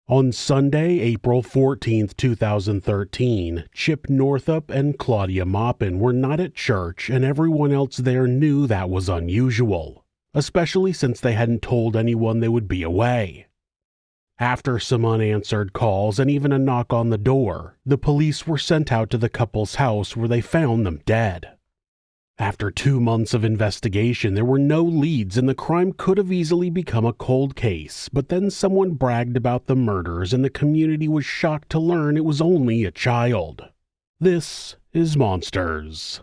On Sunday, April 14, 2013, Chip Northup and Claudia Mopin were not at church, and everyone else there knew that was unusual, especially since they hadn't told anyone they would be away. After some unanswered calls and even a knock on the door, the police were sent out to the couple's house where they found them dead. After 2 months of investigation, there were no leads and the crime could have easily become a cold case, but then someone bragged about the murders and the community was shocked to learn it was only a child. This is Monsters.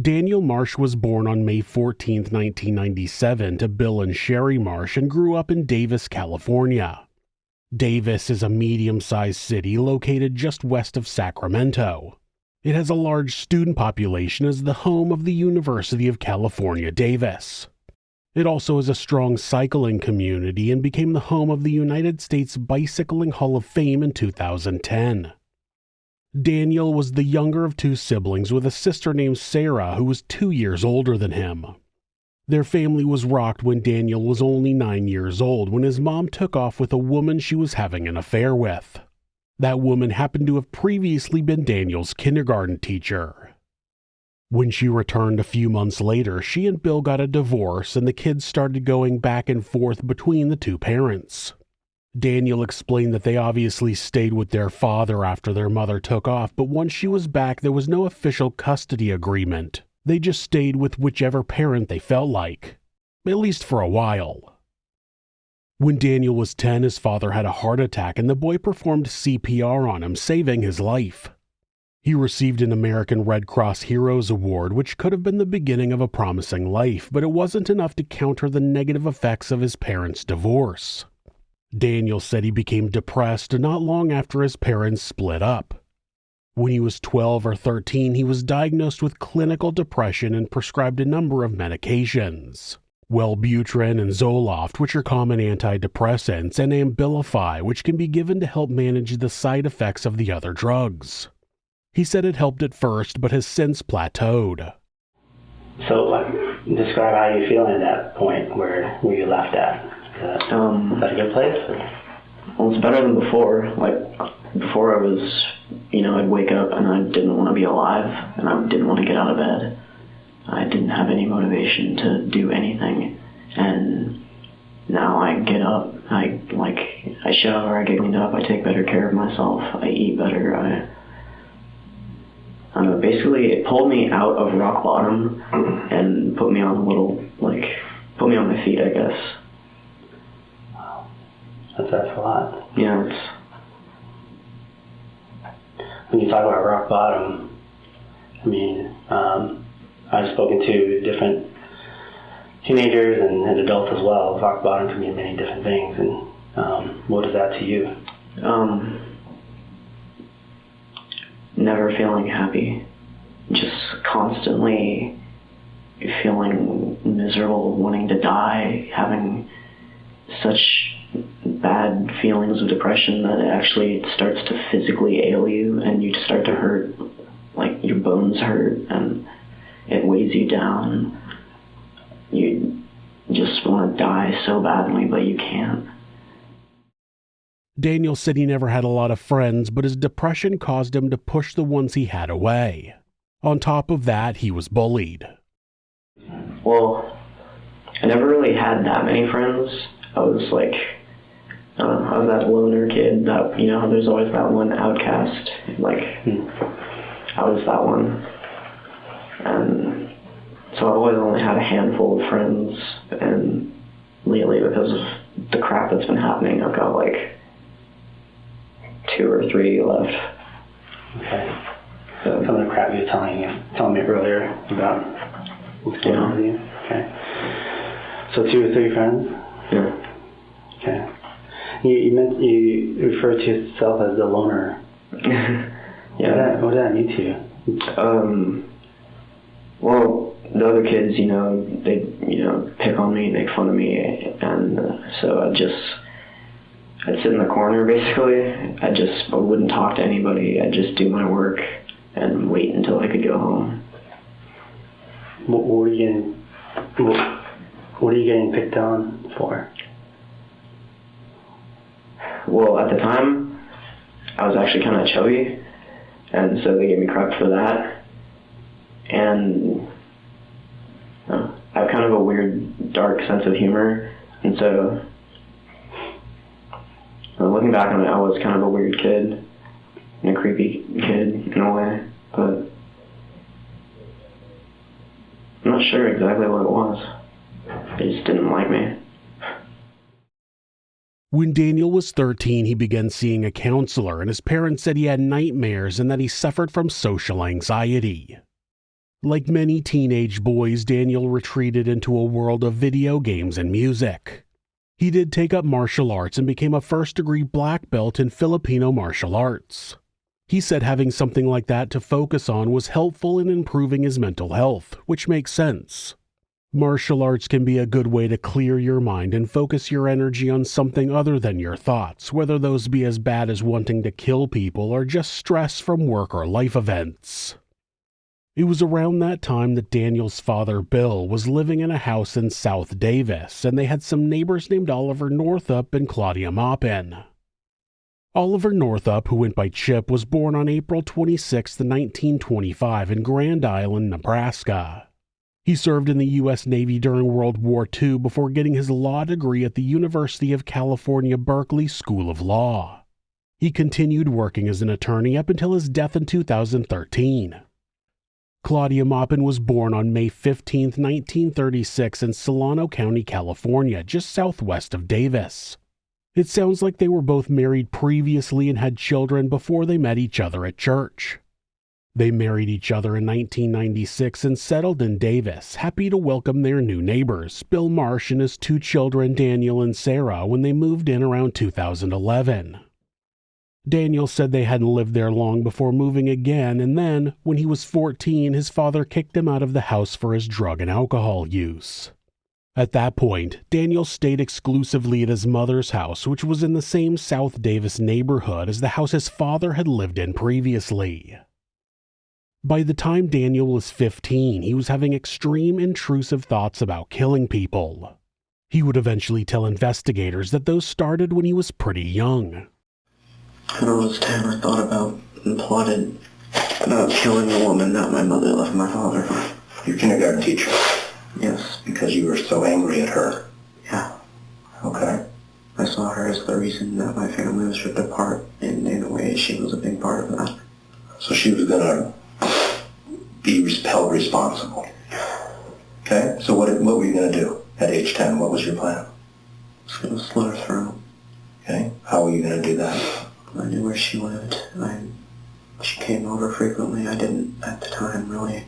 Daniel Marsh was born on May 14, 1997 to Bill and Sherry Marsh and grew up in Davis, California. Davis is a medium-sized city located just west of Sacramento. It has a large student population as the home of the University of California, Davis. It also has a strong cycling community and became the home of the United States Bicycling Hall of Fame in 2010. Daniel was the younger of 2 siblings with a sister named Sarah who was 2 years older than him. Their family was rocked when Daniel was only 9 years old when his mom took off with a woman she was having an affair with. That woman happened to have previously been Daniel's kindergarten teacher. When she returned a few months later, she and Bill got a divorce and the kids started going back and forth between the 2 parents. Daniel explained that they obviously stayed with their father after their mother took off, but once she was back, there was no official custody agreement. They just stayed with whichever parent they felt like, at least for a while. When Daniel was 10, his father had a heart attack and the boy performed CPR on him, saving his life. He received an American Red Cross Heroes Award, which could have been the beginning of a promising life, but it wasn't enough to counter the negative effects of his parents' divorce. Daniel said he became depressed not long after his parents split up. When he was 12 or 13, he was diagnosed with clinical depression and prescribed a number of medications: Wellbutrin and Zoloft, which are common antidepressants, and Abilify, which can be given to help manage the side effects of the other drugs. He said it helped at first, but has since plateaued. So, describe how you feel at that point where you left at. Is that a good place? Well, it's better than before. Before I was, I'd wake up and I didn't want to be alive and I didn't want to get out of bed. I didn't have any motivation to do anything. And now I get up, I shower, I get cleaned up, I take better care of myself, I eat better. Basically, it pulled me out of rock bottom and put me on put me on my feet, I guess. That's a lot. Yeah, when you talk about rock bottom, I've spoken to different teenagers and adults as well. Rock bottom can mean many different things, and what is that to you? Never feeling happy, just constantly feeling miserable, wanting to die, having such bad feelings of depression that it actually starts to physically ail you and you start to hurt, like your bones hurt and it weighs you down. You just want to die so badly, but you can't. Daniel said he never had a lot of friends, but his depression caused him to push the ones he had away. On top of that, he was bullied. Well, I never really had that many friends. I was I was that loner kid that, there's always that one outcast. I was that one. And so I've always only had a handful of friends, and lately, because of the crap that's been happening, I've got 2 or 3 left. Okay. So some of the crap you were telling me earlier about what's going on with you. Okay. So 2 or 3 friends? Yeah. Okay. You refer to yourself as the loner. Yeah. What did that mean to you? Well, the other kids, they, pick on me, make fun of me, and so I'd sit in the corner, basically. I wouldn't talk to anybody. I'd just do my work and wait until I could go home. What were you getting picked on for? Well, at the time, I was actually kind of chubby, and so they gave me crap for that. And I have kind of a weird, dark sense of humor, and so looking back on it, I was kind of a weird kid, and a creepy kid in a way, but I'm not sure exactly what it was. They just didn't like me. When Daniel was 13, he began seeing a counselor, and his parents said he had nightmares and that he suffered from social anxiety. Like many teenage boys, Daniel retreated into a world of video games and music. He did take up martial arts and became a first-degree black belt in Filipino martial arts. He said having something like that to focus on was helpful in improving his mental health, which makes sense. Martial arts can be a good way to clear your mind and focus your energy on something other than your thoughts, whether those be as bad as wanting to kill people or just stress from work or life events. It was around that time that Daniel's father, Bill, was living in a house in South Davis, and they had some neighbors named Oliver Northup and Claudia Mopin. Oliver Northup, who went by Chip, was born on April 26, 1925 in Grand Island, Nebraska. He served in the U.S. Navy during World War II before getting his law degree at the University of California, Berkeley School of Law. He continued working as an attorney up until his death in 2013. Claudia Mopin was born on May 15, 1936 in Solano County, California, just southwest of Davis. It sounds like they were both married previously and had children before they met each other at church. They married each other in 1996 and settled in Davis, happy to welcome their new neighbors, Bill Marsh and his two children, Daniel and Sarah, when they moved in around 2011. Daniel said they hadn't lived there long before moving again, and then, when he was 14, his father kicked him out of the house for his drug and alcohol use. At that point, Daniel stayed exclusively at his mother's house, which was in the same South Davis neighborhood as the house his father had lived in previously. By the time Daniel was 15, he was having extreme intrusive thoughts about killing people. He would eventually tell investigators that those started when he was pretty young. When I was 10, I thought about and plotted about killing a woman that my mother left my father for. Your kindergarten teacher? Yes. Because you were so angry at her? Yeah. Okay. I saw her as the reason that my family was ripped apart, and in a way she was a big part of that. So she was going to be held responsible. Okay? So what were you going to do at age 10? What was your plan? I was going to slit her throat. Okay? How were you going to do that? I knew where she lived. She came over frequently. I didn't, at the time, really.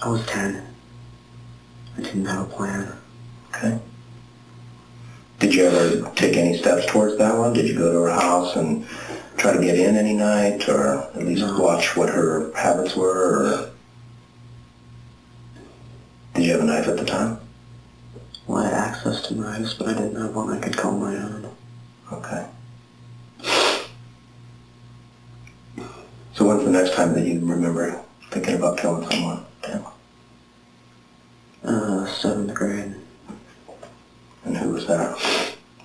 I was 10. I didn't have a plan. Okay. Did you ever take any steps towards that one? Did you go to her house and try to get in any night, or at least watch what her habits were? Or did you have a knife at the time? Well, I had access to knives, but I didn't have one I could call my own. Okay. So when's the next time that you remember thinking about killing someone? Tim? 7th grade. And who was that?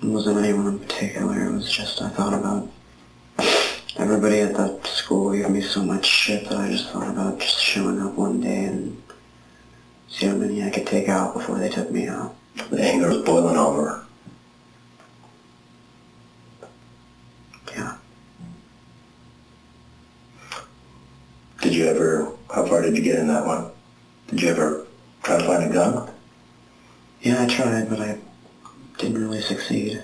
It wasn't anyone in particular. It was just I thought about everybody at that school gave me so much shit that I just thought about just showing up one day and see how many I could take out before they took me out. The anger was boiling over. Yeah. Did you ever, how far did you get in that one? Did you ever try to find a gun? Yeah, I tried, but I didn't really succeed.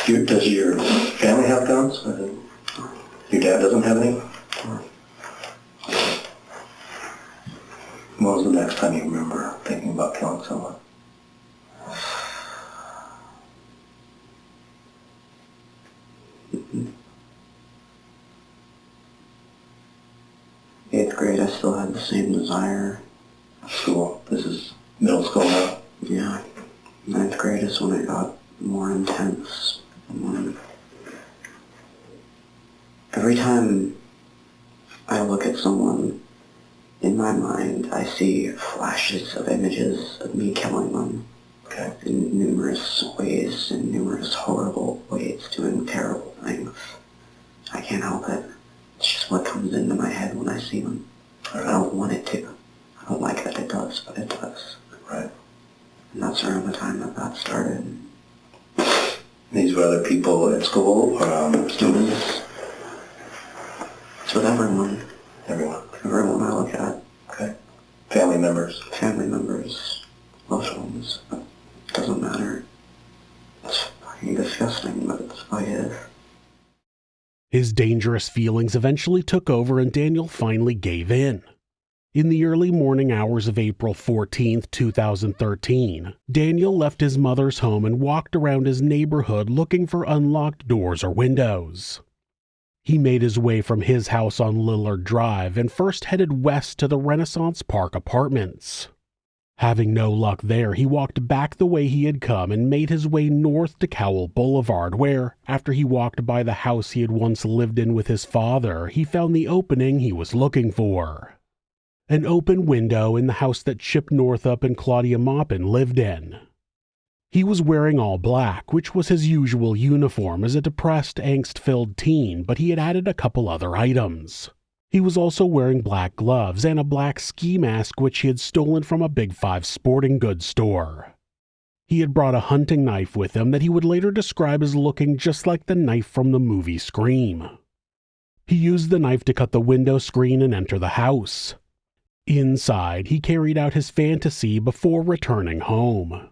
Does your family have guns? Your dad doesn't have any? When was the next time you remember thinking about killing someone? grade, I still had the same desire. School. This is middle school now? Yeah. 9th grade is when it got more intense. Every time I look at someone, in my mind, I see flashes of images of me killing them. Okay. In numerous ways, in numerous horrible ways, doing terrible things. I can't help it. It's just what comes into my head when I see them. I don't want it to. I don't like that it does, but it does. Right. And that's around the time that started. These were other people at school, or students? It's with everyone. Everyone. Everyone I look at. Okay. Family members? Family members. Loved ones. It doesn't matter. It's fucking disgusting, but it's how it is. His dangerous feelings eventually took over and Daniel finally gave in. In the early morning hours of April 14, 2013, Daniel left his mother's home and walked around his neighborhood looking for unlocked doors or windows. He made his way from his house on Lillard Drive and first headed west to the Renaissance Park Apartments. Having no luck there, he walked back the way he had come and made his way north to Cowell Boulevard, where, after he walked by the house he had once lived in with his father, he found the opening he was looking for. An open window in the house that Chip Northup and Claudia Mopin lived in. He was wearing all black, which was his usual uniform as a depressed, angst-filled teen, but he had added a couple other items. He was also wearing black gloves and a black ski mask which he had stolen from a Big 5 sporting goods store. He had brought a hunting knife with him that he would later describe as looking just like the knife from the movie Scream. He used the knife to cut the window screen and enter the house. Inside, he carried out his fantasy before returning home.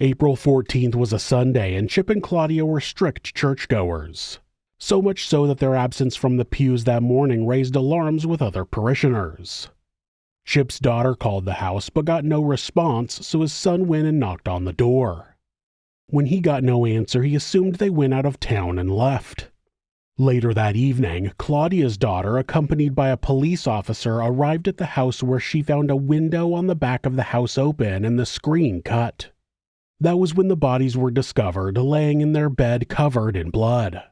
April 14th was a Sunday, and Chip and Claudia were strict churchgoers. So much so that their absence from the pews that morning raised alarms with other parishioners. Chip's daughter called the house but got no response, so his son went and knocked on the door. When he got no answer, he assumed they went out of town and left. Later that evening, Claudia's daughter, accompanied by a police officer, arrived at the house where she found a window on the back of the house open and the screen cut. That was when the bodies were discovered, laying in their bed covered in blood.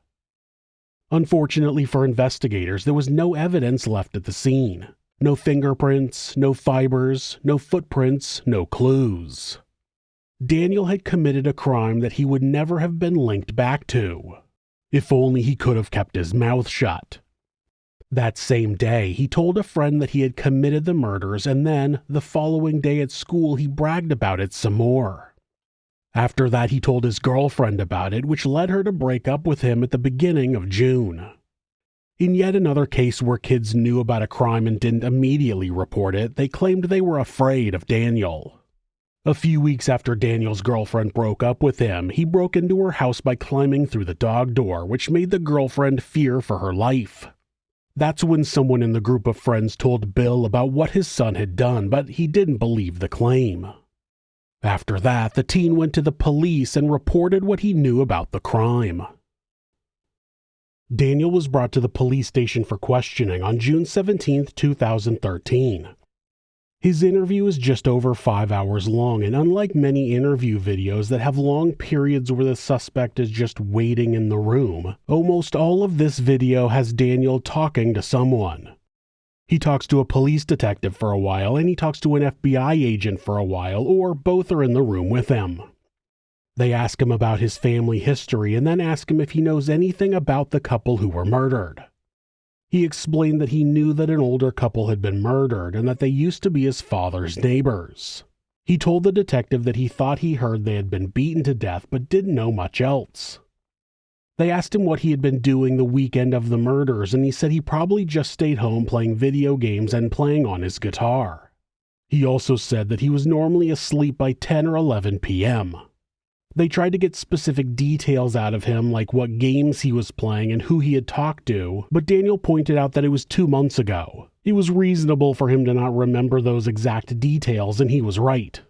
Unfortunately for investigators, there was no evidence left at the scene. No fingerprints, no fibers, no footprints, no clues. Daniel had committed a crime that he would never have been linked back to. If only he could have kept his mouth shut. That same day, he told a friend that he had committed the murders, and then, the following day at school, he bragged about it some more. After that, he told his girlfriend about it, which led her to break up with him at the beginning of June. In yet another case where kids knew about a crime and didn't immediately report it, they claimed they were afraid of Daniel. A few weeks after Daniel's girlfriend broke up with him, he broke into her house by climbing through the dog door, which made the girlfriend fear for her life. That's when someone in the group of friends told Bill about what his son had done, but he didn't believe the claim. After that, the teen went to the police and reported what he knew about the crime. Daniel was brought to the police station for questioning on June 17, 2013. His interview is just over 5 hours long, and unlike many interview videos that have long periods where the suspect is just waiting in the room, almost all of this video has Daniel talking to someone. He talks to a police detective for a while, and he talks to an FBI agent for a while, or both are in the room with him. They ask him about his family history and then ask him if he knows anything about the couple who were murdered. He explained that he knew that an older couple had been murdered and that they used to be his father's neighbors. He told the detective that he thought he heard they had been beaten to death but didn't know much else. They asked him what he had been doing the weekend of the murders, and he said he probably just stayed home playing video games and playing on his guitar. He also said that he was normally asleep by 10 or 11 p.m. They tried to get specific details out of him, like what games he was playing and who he had talked to, but Daniel pointed out that it was 2 months ago. It was reasonable for him to not remember those exact details, and he was right.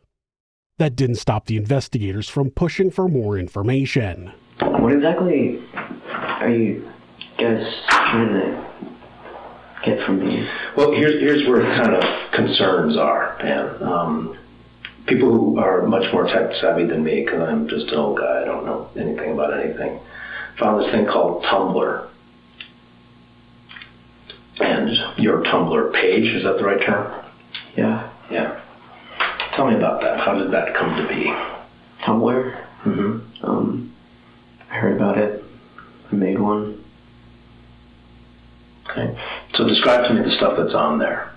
That didn't stop the investigators from pushing for more information. What exactly are you guys trying to hit from me. Well, here's where kind of concerns are, Dan. People who are much more tech savvy than me, because I'm just an old guy, I don't know anything about anything, found this thing called Tumblr. And your Tumblr page, is that the right term? Yeah. Yeah. Tell me about that. How did that come to be? Tumblr? Mm-hmm. I heard about it. I made one. Okay. So describe to me the stuff that's on there.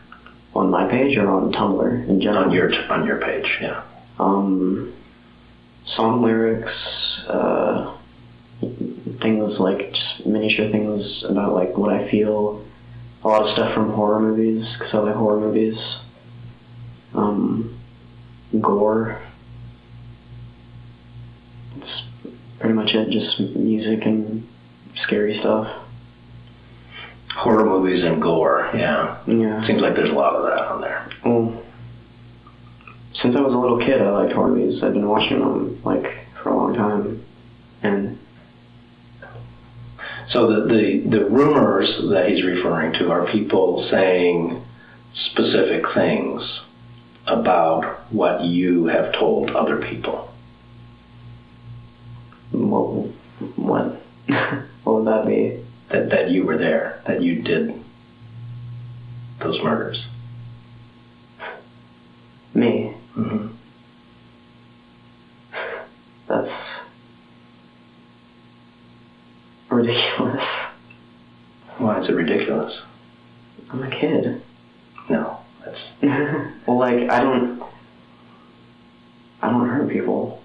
On my page or on Tumblr in general? On your page, yeah. Song lyrics, things like just miniature things about like what I feel. A lot of stuff from horror movies, because I like horror movies. Gore. That's pretty much it, just music and scary stuff. Horror movies and gore, yeah. Yeah. Seems like there's a lot of that on there. Well, since I was a little kid, I liked horror movies. I've been watching them, like, for a long time. And so the rumors that he's referring to are people saying specific things about what you have told other people. well, what? What would that be? That you were there, that you did those murders. Me? Mm-hmm. That's ridiculous. Why is it ridiculous? I'm a kid. No, that's... Well, like, I don't hurt people.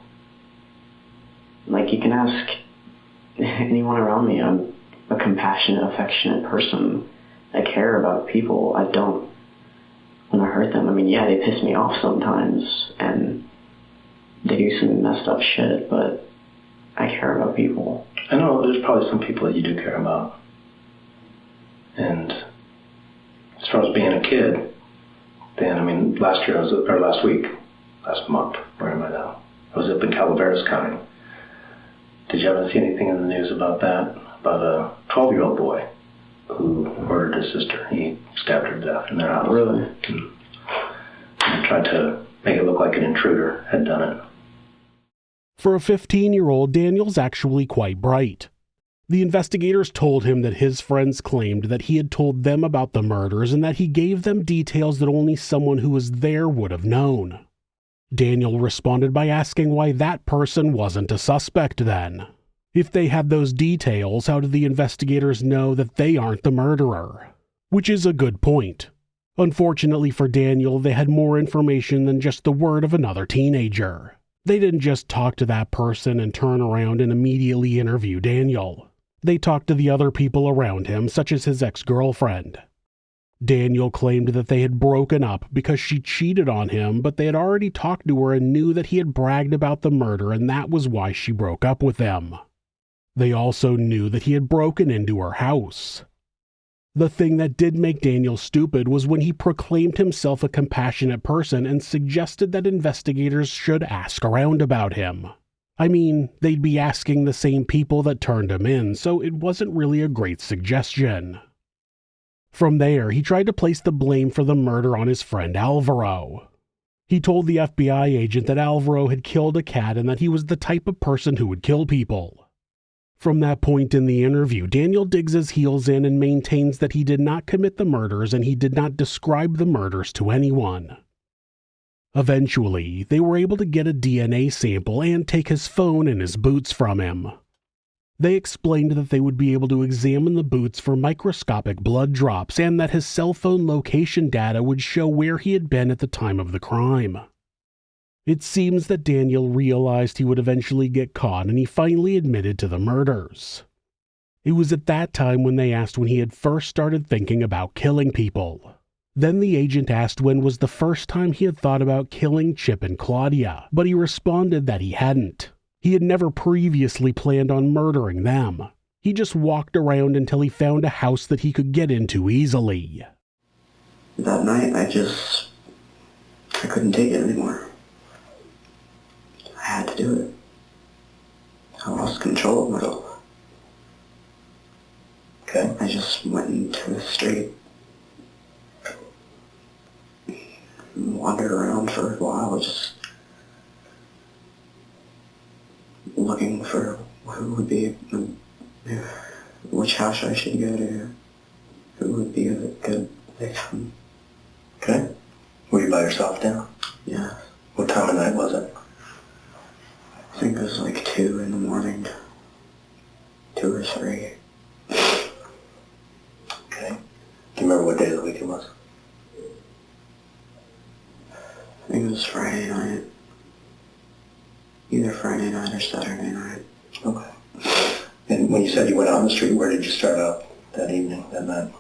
Like, you can ask anyone around me. I'm a compassionate, affectionate person. I care about people. I don't want to hurt them. I mean, yeah, they piss me off sometimes, and they do some messed up shit, but I care about people. I know there's probably some people that you do care about. And as far as being a kid, Dan, I mean, last month, where am I now? I was up in Calaveras County. Did you ever see anything in the news about that? About a 12-year-old boy who murdered his sister. He stabbed her to death in their house. Really? And tried to make it look like an intruder had done it. For a 15-year-old, Daniel's actually quite bright. The investigators told him that his friends claimed that he had told them about the murders and that he gave them details that only someone who was there would have known. Daniel responded by asking why that person wasn't a suspect then. If they had those details, how did the investigators know that they aren't the murderer? Which is a good point. Unfortunately for Daniel, they had more information than just the word of another teenager. They didn't just talk to that person and turn around and immediately interview Daniel. They talked to the other people around him, such as his ex-girlfriend. Daniel claimed that they had broken up because she cheated on him, but they had already talked to her and knew that he had bragged about the murder, and that was why she broke up with him. They also knew that he had broken into her house. The thing that did make Daniel stupid was when he proclaimed himself a compassionate person and suggested that investigators should ask around about him. I mean, they'd be asking the same people that turned him in, so it wasn't really a great suggestion. From there, he tried to place the blame for the murder on his friend Alvaro. He told the FBI agent that Alvaro had killed a cat and that he was the type of person who would kill people. From that point in the interview, Daniel digs his heels in and maintains that he did not commit the murders and he did not describe the murders to anyone. Eventually, they were able to get a DNA sample and take his phone and his boots from him. They explained that they would be able to examine the boots for microscopic blood drops and that his cell phone location data would show where he had been at the time of the crime. It seems that Daniel realized he would eventually get caught and he finally admitted to the murders. It was at that time when they asked when he had first started thinking about killing people. Then the agent asked when was the first time he had thought about killing Chip and Claudia, but he responded that he hadn't. He had never previously planned on murdering them. He just walked around until he found a house that he could get into easily. That night, I couldn't take it anymore. I had to do it. I lost control of myself. Okay. I just went into the street for a while, just looking for who would be, which house I should go to, who would be a good victim. Okay. Were you by yourself now? Yeah. What time of night was it? I think it was like 2 in the morning. 2 or 3. Okay. Do you remember what day of the week it was? I think it was Friday night. Either Friday night or Saturday night. Okay. And when you said you went out on the street, where did you start out that evening, that night?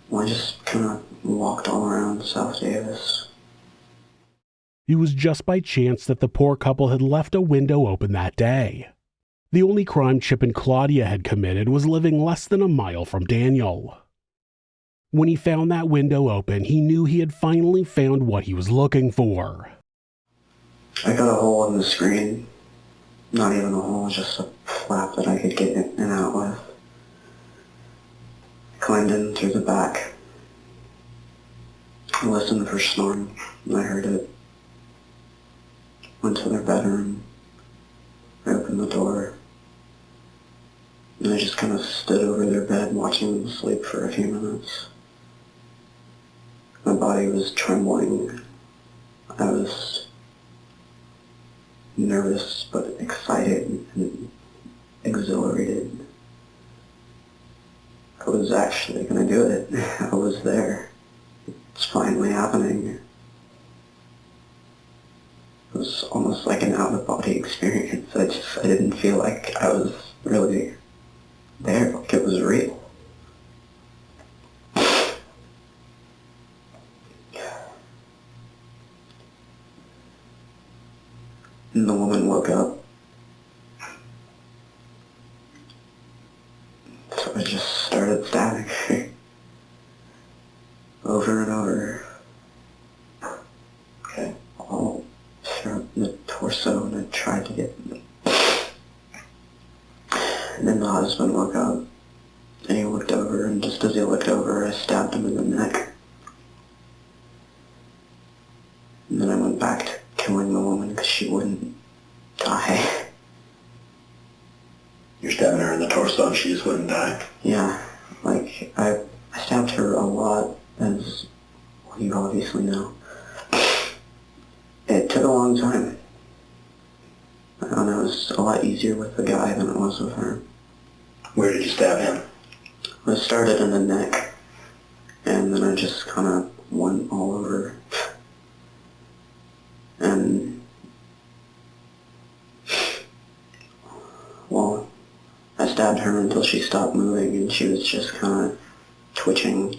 Well, I just kind of walked all around South Davis. It was just by chance that the poor couple had left a window open that day. The only crime Chip and Claudia had committed was living less than a mile from Daniel. When he found that window open, he knew he had finally found what he was looking for. I got a hole in the screen. Not even a hole, just a flap that I could get in and out with. Climbed in through the back. I listened for snoring. I heard it. Went to their bedroom. I opened the door. And I just kind of stood over their bed watching them sleep for a few minutes. My body was trembling. I was nervous but excited and exhilarated. I was actually going to do it. I was there. It's finally happening. It was almost like an out-of-body experience. I didn't feel like I was really there, like it was real. And the woman woke up. So I just started stabbing her. Over and over. Okay. All throughout the torso, and I tried to get... And then the husband woke up, and he looked over, and just as he looked over, I stabbed him in the neck. And then I went back to killing the woman because she wouldn't die. You're stabbing her in the torso and she just wouldn't die. Yeah, like, I stabbed her a lot, as you obviously know. It took a long time. And it was a lot easier with the guy than it was with her. Where did you stab him? I started in the neck, and then I just kind of went all over. And, well, I stabbed her until she stopped moving, and she was just kind of twitching.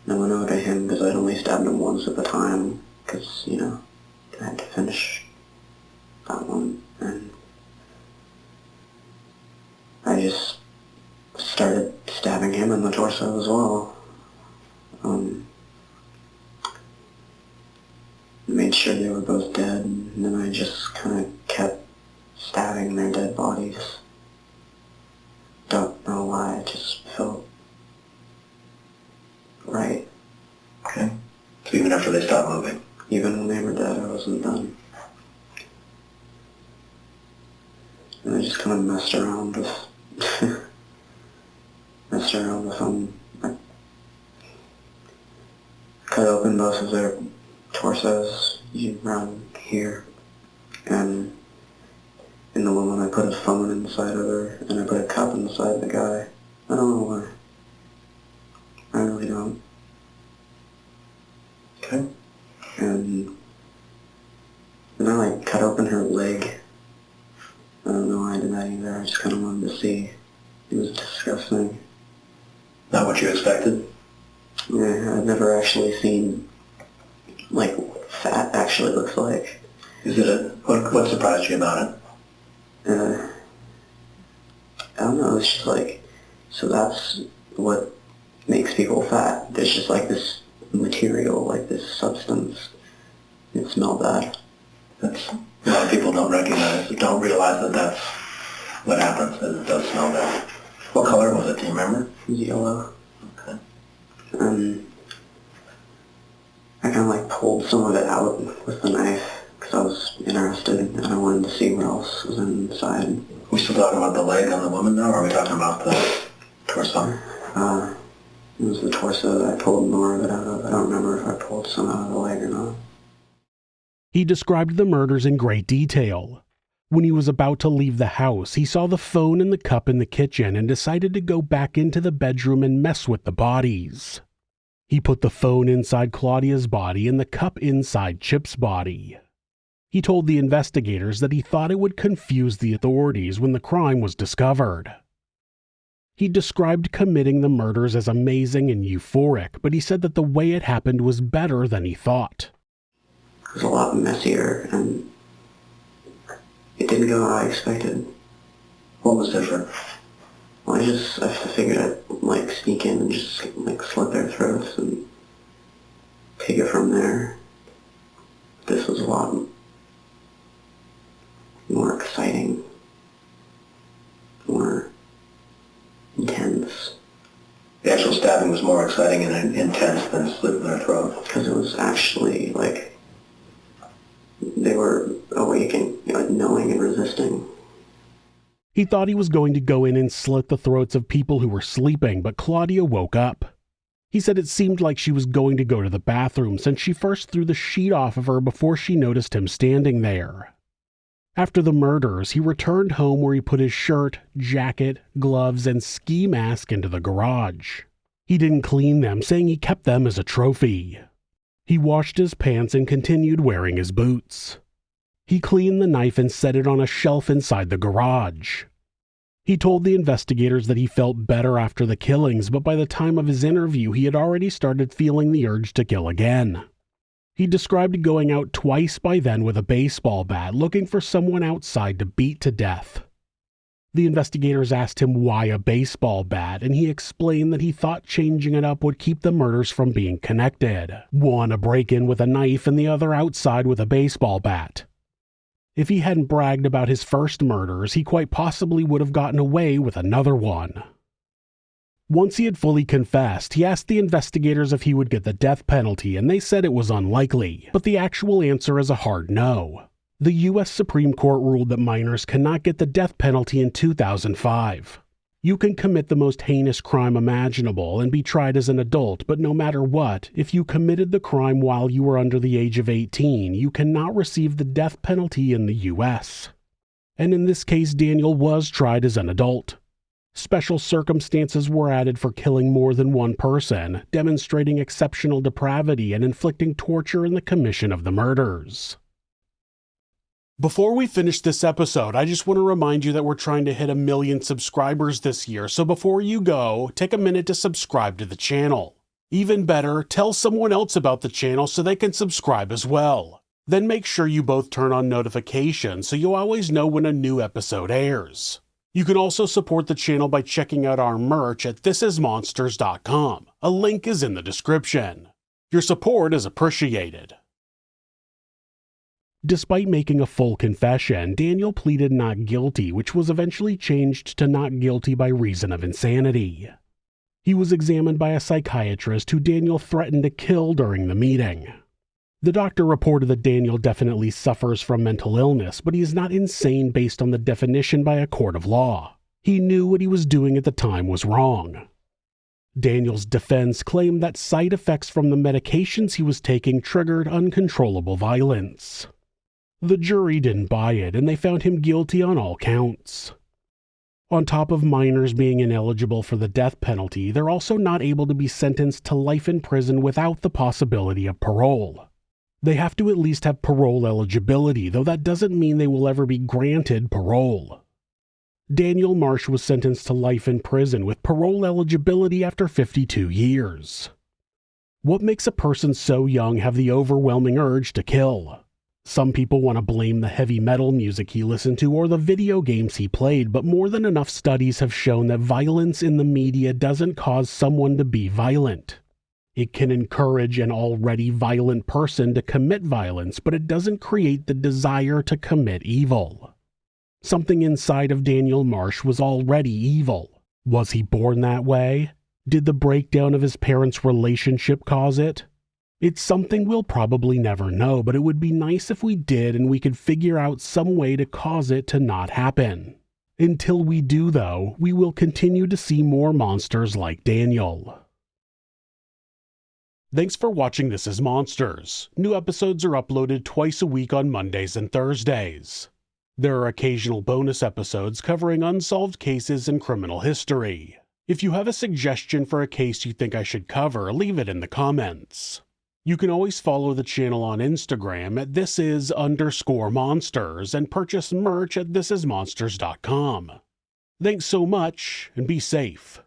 And I went over to him because I'd only stabbed him once at the time, because, you know, I had to finish that one. And I just started stabbing him in the torso as well. Made sure they were both dead, and then I just kind of kept stabbing their dead bodies. Don't know why, it just felt right. Okay. So even after they stopped moving? Even when they were dead, I wasn't done. And I just kind of messed around with them. I cut open both of their torsos around here, and in the woman I put a phone inside of her, and I put a cup inside the guy. I don't know why. I really don't. Okay. And then I like cut open her leg. I don't know why I did that either. I just kind of wanted to see. It was disgusting. Not what you expected? Yeah, I've never actually seen like what fat actually looks like. Is it what surprised you about it? I don't know, it's just like, so that's what makes people fat. There's just like this material, like this substance. It smelled bad. That's, a lot of people don't realize that that's what happens, that it does smell bad. What color was it, do you remember? It was yellow. Okay. I kind of like pulled some of it out with the knife because I was interested and I wanted to see what else was inside. We still talking about the leg on the woman now, or are we talking about the torso? It was the torso that I pulled more of it out of. I don't remember if I pulled some out of the leg or not. He described the murders in great detail. When he was about to leave the house, he saw the phone and the cup in the kitchen and decided to go back into the bedroom and mess with the bodies. He put the phone inside Claudia's body and the cup inside Chip's body. He told the investigators that he thought it would confuse the authorities when the crime was discovered. He described committing the murders as amazing and euphoric, but he said that the way it happened was better than he thought. It was a lot messier, and it didn't go how I expected. What was different? Well, I figured I'd like sneak in and just like slit their throats and take it from there. This was a lot more exciting, more intense. The actual stabbing was more exciting and intense than slitting their throat. Because it was actually like they were awake and knowing and resisting. He thought he was going to go in and slit the throats of people who were sleeping, but Claudia woke up. He said it seemed like she was going to go to the bathroom since she first threw the sheet off of her before she noticed him standing there. After the murders, he returned home where he put his shirt, jacket, gloves, and ski mask into the garage. He didn't clean them, saying he kept them as a trophy. He washed his pants and continued wearing his boots. He cleaned the knife and set it on a shelf inside the garage. He told the investigators that he felt better after the killings, but by the time of his interview, he had already started feeling the urge to kill again. He described going out twice by then with a baseball bat, looking for someone outside to beat to death. The investigators asked him why a baseball bat, and he explained that he thought changing it up would keep the murders from being connected. One a break-in with a knife and the other outside with a baseball bat. If he hadn't bragged about his first murders, he quite possibly would have gotten away with another one. Once he had fully confessed, he asked the investigators if he would get the death penalty, and they said it was unlikely, but the actual answer is a hard no. The U.S. Supreme Court ruled that minors cannot get the death penalty in 2005. You can commit the most heinous crime imaginable and be tried as an adult, but no matter what, if you committed the crime while you were under the age of 18, you cannot receive the death penalty in the U.S. And in this case, Daniel was tried as an adult. Special circumstances were added for killing more than one person, demonstrating exceptional depravity and inflicting torture in the commission of the murders. Before we finish this episode, I just want to remind you that we're trying to hit 1 million subscribers this year, so before you go, take a minute to subscribe to the channel. Even better, tell someone else about the channel so they can subscribe as well. Then make sure you both turn on notifications so you always know when a new episode airs. You can also support the channel by checking out our merch at thisismonsters.com. A link is in the description. Your support is appreciated. Despite making a full confession, Daniel pleaded not guilty, which was eventually changed to not guilty by reason of insanity. He was examined by a psychiatrist who Daniel threatened to kill during the meeting. The doctor reported that Daniel definitely suffers from mental illness, but he is not insane based on the definition by a court of law. He knew what he was doing at the time was wrong. Daniel's defense claimed that side effects from the medications he was taking triggered uncontrollable violence. The jury didn't buy it, and they found him guilty on all counts. On top of minors being ineligible for the death penalty, they're also not able to be sentenced to life in prison without the possibility of parole. They have to at least have parole eligibility, though that doesn't mean they will ever be granted parole. Daniel Marsh was sentenced to life in prison with parole eligibility after 52 years. What makes a person so young have the overwhelming urge to kill? Some people want to blame the heavy metal music he listened to or the video games he played, but more than enough studies have shown that violence in the media doesn't cause someone to be violent. It can encourage an already violent person to commit violence, but it doesn't create the desire to commit evil. Something inside of Daniel Marsh was already evil. Was he born that way? Did the breakdown of his parents' relationship cause it? It's something we'll probably never know, but it would be nice if we did and we could figure out some way to cause it to not happen. Until we do, though, we will continue to see more monsters like Daniel. Thanks for watching This Is Monsters. New episodes are uploaded twice a week on Mondays and Thursdays. There are occasional bonus episodes covering unsolved cases and criminal history. If you have a suggestion for a case you think I should cover, leave it in the comments. You can always follow the channel on Instagram at thisis_monsters and purchase merch at thisismonsters.com. Thanks so much, and be safe.